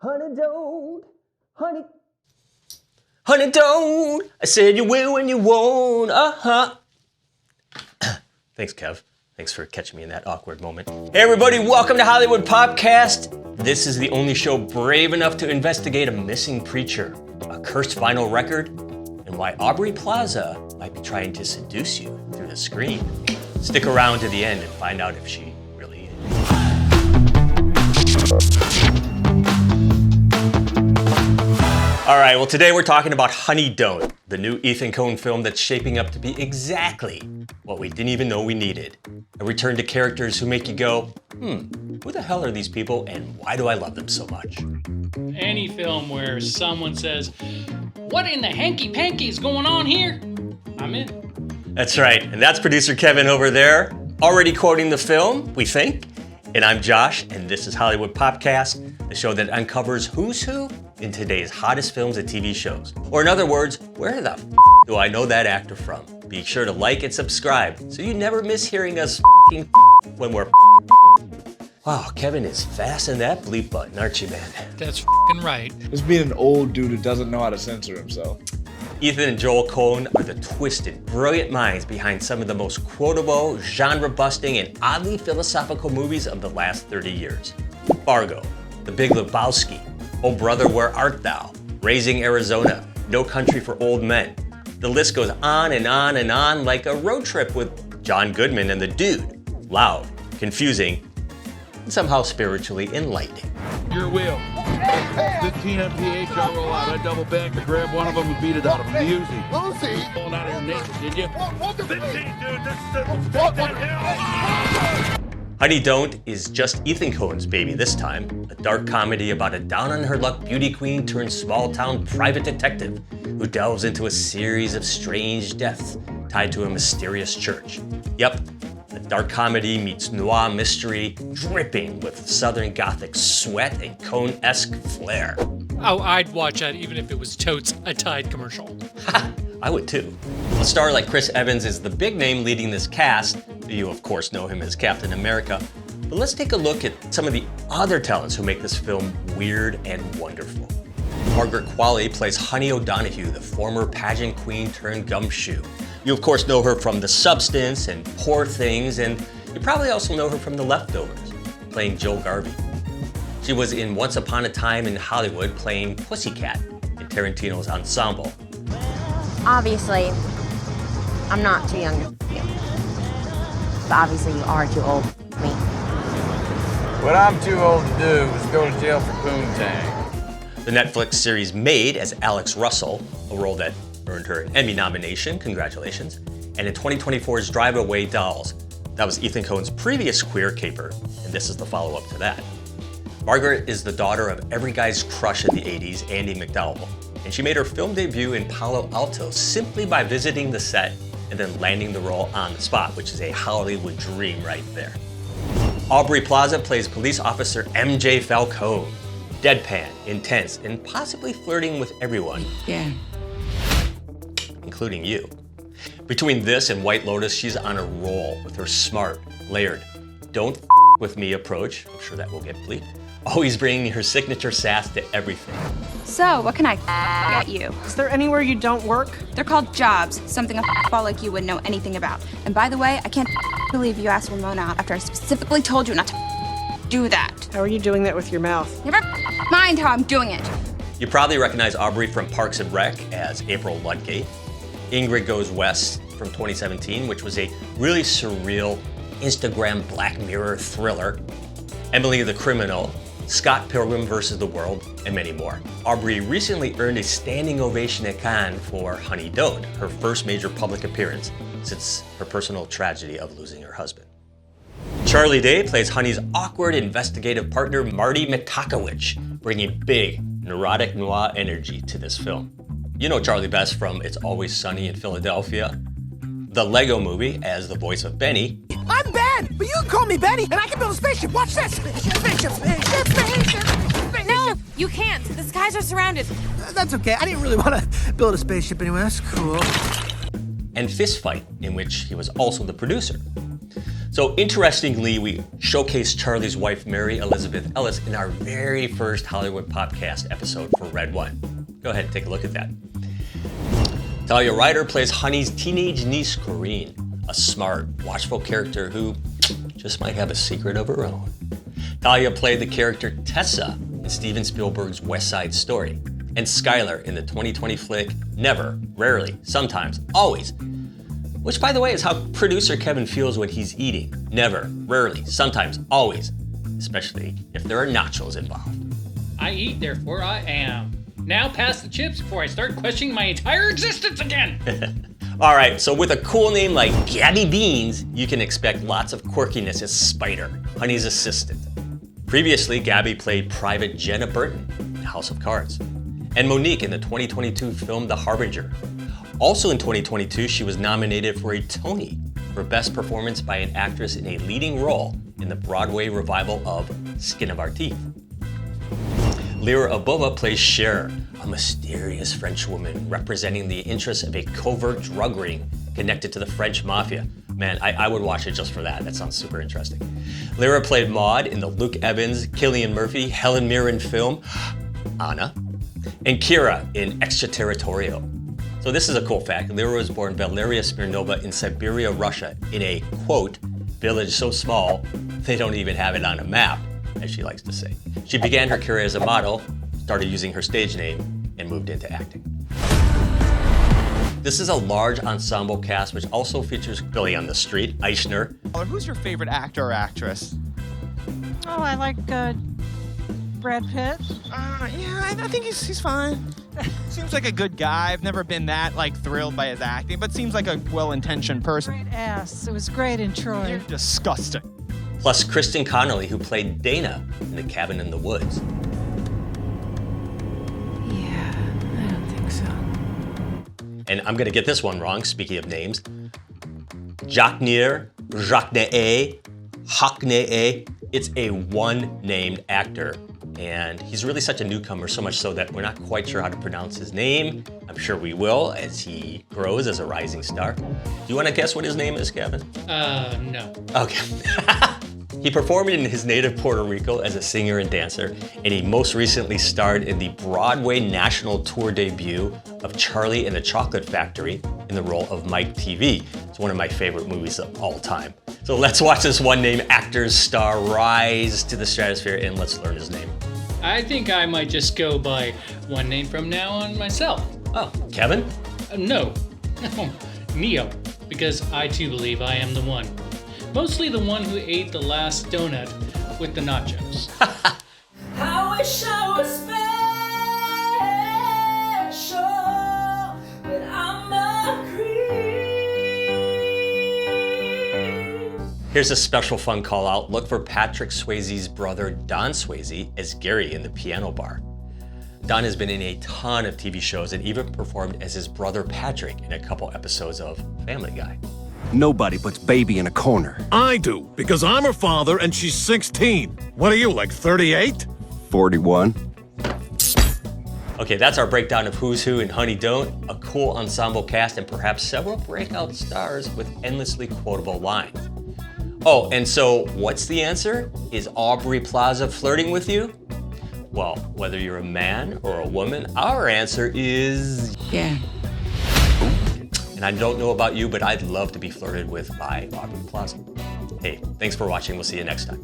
Honey, don't. Honey. Honey, don't. I said you will when you won't. Uh-huh. Thanks, Kev. Thanks for catching me in that awkward moment. Hey, everybody. Welcome to Hollywood PopCast. This is the only show brave enough to investigate a missing preacher, a cursed vinyl record, and why Aubrey Plaza might be trying to seduce you through the screen. Stick around to the end and find out if she really is. All right, well, today we're talking about Honey Don't, the new Ethan Coen film that's shaping up to be exactly what we didn't even know we needed. A return to characters who make you go, who the hell are these people and why do I love them so much? Any film where someone says, what in the hanky-panky is going on here? I'm in. That's right, and that's producer Kevin over there, already quoting the film, we think. And I'm Josh, and this is Hollywood PopCast, the show that uncovers who's who in today's hottest films and TV shows. Or in other words, where the do I know that actor from? Be sure to like and subscribe so you never miss hearing us when we're Wow, Kevin is fast in that bleep button, aren't you, man? That's right. Just being an old dude who doesn't know how to censor himself. Ethan and Joel Coen are the twisted, brilliant minds behind some of the most quotable, genre-busting, and oddly philosophical movies of the last 30 years. Fargo, The Big Lebowski, Oh Brother, Where Art Thou?, Raising Arizona, No Country for Old Men. The list goes on and on and on like a road trip with John Goodman and the Dude. Loud, confusing, and somehow spiritually enlightening. Your wheel. 15 mph, I'll roll out. I double back to grab one of them and beat it out of them. Easy. Lucy! Pulling out of your naked, did you? 15, dude. Honey Don't is just Ethan Coen's baby this time. A dark comedy about a down-on-her-luck beauty queen turned small-town private detective who delves into a series of strange deaths tied to a mysterious church. Yep. A dark comedy meets noir mystery, dripping with Southern Gothic sweat and Coen-esque flair. Oh, I'd watch that even if it was totes a Tide commercial. Ha! I would too. A star like Chris Evans is the big name leading this cast. You, of course, know him as Captain America. But let's take a look at some of the other talents who make this film weird and wonderful. Margaret Qualley plays Honey O'Donoghue, the former pageant queen turned gumshoe. You, of course, know her from The Substance and Poor Things, and you probably also know her from The Leftovers, playing Joe Garvey. She was in Once Upon a Time in Hollywood, playing Pussycat in Tarantino's Ensemble. Obviously, I'm not too young for you. But obviously you are too old for me. What I'm too old to do is go to jail for poontang. The Netflix series Made as Alex Russell, a role that earned her an Emmy nomination, congratulations, and in 2024's Drive Away Dolls. That was Ethan Coen's previous queer caper, and this is the follow-up to that. Margaret is the daughter of every guy's crush in the 80s, Andie MacDowell, and she made her film debut in Palo Alto simply by visiting the set and then landing the role on the spot, which is a Hollywood dream right there. Aubrey Plaza plays police officer MJ Falcone, deadpan, intense, and possibly flirting with everyone. Yeah. Including you. Between this and White Lotus, she's on a roll with her smart, layered, don't with me approach. I'm sure that will get bleeped. Always bringing her signature sass to everything. So, what can I get you? Is there anywhere you don't work? They're called jobs, something a ball like you wouldn't know anything about. And by the way, I can't believe you asked Ramona out after I specifically told you not to do that. How are you doing that with your mouth? Never mind how I'm doing it. You probably recognize Aubrey from Parks and Rec as April Ludgate. Ingrid Goes West from 2017, which was a really surreal Instagram Black Mirror thriller. Emily the Criminal, Scott Pilgrim vs. the World, and many more. Aubrey recently earned a standing ovation at Cannes for Honey Don't, her first major public appearance since her personal tragedy of losing her husband. Charlie Day plays Honey's awkward investigative partner, Marty McCockowich, bringing big, neurotic noir energy to this film. You know Charlie best from It's Always Sunny in Philadelphia, the Lego Movie as the voice of Benny. I'm Ben, but you can call me Benny, and I can build a spaceship. Watch this. Spaceship. No, you can't. The skies are surrounded. That's okay. I didn't really want to build a spaceship anyway. That's cool. And Fist Fight, in which he was also the producer. So interestingly, we showcased Charlie's wife, Mary Elizabeth Ellis, in our very first Hollywood PopCast episode for Red One. Go ahead and take a look at that. Talia Ryder plays Honey's teenage niece, Corinne, a smart, watchful character who just might have a secret of her own. Talia played the character Tessa in Steven Spielberg's West Side Story, and Skylar in the 2020 flick Never, Rarely, Sometimes, Always, which, by the way, is how producer Kevin feels when he's eating. Never, rarely, sometimes, always, especially if there are nachos involved. I eat, therefore I am. Now pass the chips before I start questioning my entire existence again. All right, so with a cool name like Gabby Beans, you can expect lots of quirkiness as Spider, Honey's assistant. Previously, Gabby played Private Jenna Burton in House of Cards, and Monique in the 2022 film The Harbinger. Also in 2022, she was nominated for a Tony for Best Performance by an Actress in a Leading Role in the Broadway revival of Skin of Our Teeth. Lera Abova plays Cher, a mysterious French woman representing the interests of a covert drug ring connected to the French mafia. Man, I would watch it just for that. That sounds super interesting. Lera played Maud in the Luke Evans, Cillian Murphy, Helen Mirren film, Anna, and Kira in Extraterritorial. So this is a cool fact. Lera was born Valeria Smirnova in Siberia, Russia, in a, quote, village so small they don't even have it on a map, as she likes to say. She began her career as a model, started using her stage name, and moved into acting. This is a large ensemble cast which also features Billy on the Street, Eichner. Who's your favorite actor or actress? Oh, I like Brad Pitt. Yeah, I think he's fine. Seems like a good guy. I've never been that thrilled by his acting, but seems like a well-intentioned person. Great ass. It was great in Troy. You're disgusting. Plus Kristen Connolly, who played Dana in The Cabin in the Woods. Yeah, I don't think so. And I'm gonna get this one wrong, speaking of names. Jacques-Née, Hockney. It's a one-named actor, and he's really such a newcomer, so much so that we're not quite sure how to pronounce his name. I'm sure we will as he grows as a rising star. Do you want to guess what his name is, Kevin? No. Okay. He performed in his native Puerto Rico as a singer and dancer, and he most recently starred in the Broadway national tour debut of Charlie and the Chocolate Factory in the role of Mike TV. It's one of my favorite movies of all time. So let's watch this one-name actor's star rise to the stratosphere, and let's learn his name. I think I might just go by one name from now on myself. Oh, Kevin? No. Neo, because I too believe I am the one. Mostly the one who ate the last donut with the nachos. I wish I was special, but I'm not creep. Here's a special fun call out. Look for Patrick Swayze's brother, Don Swayze, as Gary in The Piano Bar. Don has been in a ton of TV shows and even performed as his brother Patrick in a couple episodes of Family Guy. Nobody puts baby in a corner. I do, because I'm her father and she's 16. What are you, like 38? 41. Okay, that's our breakdown of Who's Who and Honey Don't, a cool ensemble cast and perhaps several breakout stars with endlessly quotable lines. Oh, and so what's the answer? Is Aubrey Plaza flirting with you? Well, whether you're a man or a woman, our answer is yeah. And I don't know about you, but I'd love to be flirted with by Aubrey Plaza. Hey, thanks for watching. We'll see you next time.